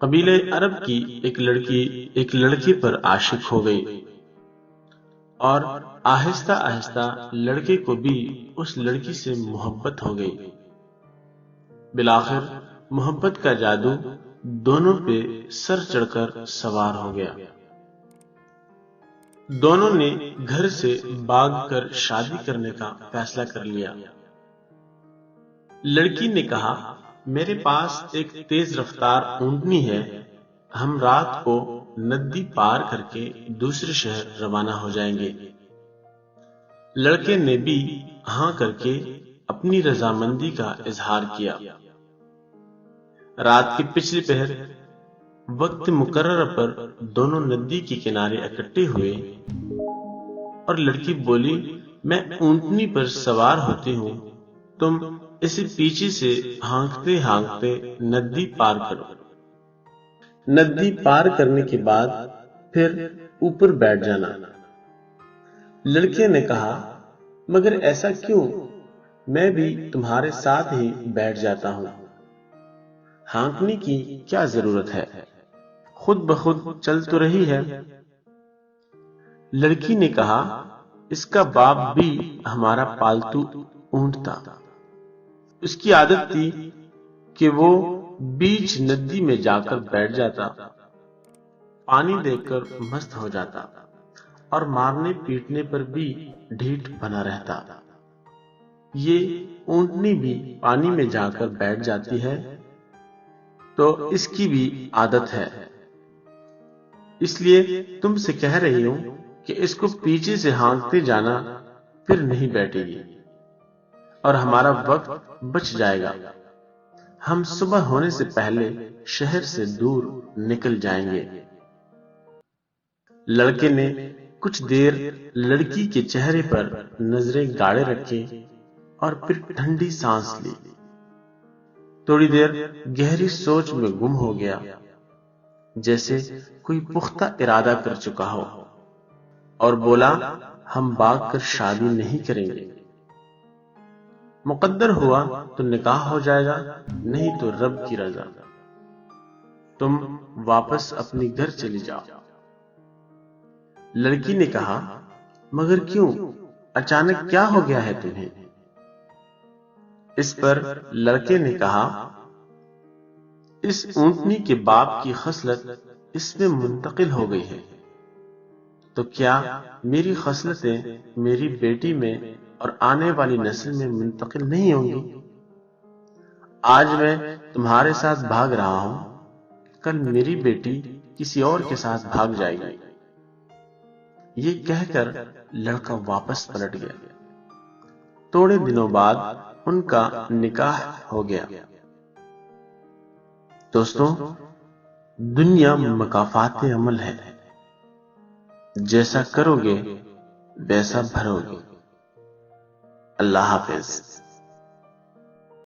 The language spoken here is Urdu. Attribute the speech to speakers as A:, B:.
A: قبیلے عرب کی ایک لڑکی پر عاشق ہو گئی اور آہستہ آہستہ لڑکے کو بھی اس لڑکی سے محبت ہو گئی۔ بالآخر محبت کا جادو دونوں پہ سر چڑھ کر سوار ہو گیا۔ دونوں نے گھر سے بھاگ کر شادی کرنے کا فیصلہ کر لیا۔ لڑکی نے کہا، میرے پاس ایک تیز رفتار اونٹنی ہے، ہم رات کو ندی پار کر کے دوسرے شہر روانہ ہو جائیں گے۔ لڑکے نے بھی ہاں کر کے اپنی رضامندی کا اظہار کیا۔ رات کے پچھلی پہر وقت مقررہ پر دونوں ندی کے کنارے اکٹھے ہوئے اور لڑکی بولی، میں اونٹنی پر سوار ہوتی ہوں، تم اسے پیچھے سے ہانکتے ہانکتے ندی پار کرو۔ ندی پار کرنے کے بعد پھر اوپر بیٹھ جانا۔ لڑکے نے کہا، مگر ایسا کیوں؟ میں بھی تمہارے ساتھ ہی بیٹھ جاتا ہوں۔ ہانکنے کی کیا ضرورت ہے؟ خود بخود چل تو رہی ہے۔ لڑکی نے کہا، اس کا باپ بھی ہمارا پالتو اونٹ تھا، اس کی عادت تھی کہ وہ بیچ ندی میں جا کر بیٹھ جاتا، پانی دیکھ کر مست ہو جاتا اور مارنے پیٹنے پر بھی ڈھیٹ بنا رہتا۔ یہ اونٹنی بھی پانی میں جا کر بیٹھ جاتی ہے تو اس کی بھی عادت ہے، اس لیے تم سے کہہ رہی ہوں کہ اس کو پیچھے سے ہانکتے جانا، پھر نہیں بیٹھے گی اور ہمارا وقت بچ جائے گا، ہم صبح ہونے سے پہلے شہر سے دور نکل جائیں گے۔ لڑکے نے کچھ دیر لڑکی کے چہرے پر نظریں گاڑے رکھے اور پھر ٹھنڈی سانس لی۔ تھوڑی دیر گہری سوچ میں گم ہو گیا، جیسے کوئی پختہ ارادہ کر چکا ہو، اور بولا، ہم بھاگ کر شادی نہیں کریں گے، مقدر ہوا تو نکاح ہو جائے گا، نہیں تو رب کی رضا، تم واپس اپنی گھر چلی جاؤ۔ لڑکی نے کہا، مگر کیوں؟ اچانک کیا ہو گیا ہے تمہیں؟ اس پر لڑکے نے کہا، اس اونٹنی کے باپ کی خصلت اس میں منتقل ہو گئی ہے، تو کیا میری خصلتیں میری بیٹی میں اور آنے والی نسل میں منتقل نہیں ہوں گی؟ آج میں تمہارے ساتھ بھاگ رہا ہوں، کل میری بیٹی کسی اور کے ساتھ بھاگ جائے گی۔ یہ کہہ کر لڑکا واپس پلٹ گیا۔ تھوڑے دنوں بعد ان کا نکاح ہو گیا۔ دوستوں، دنیا مکافات عمل ہے، جیسا کرو گے ویسا بھرو گے۔ اللہ حافظ۔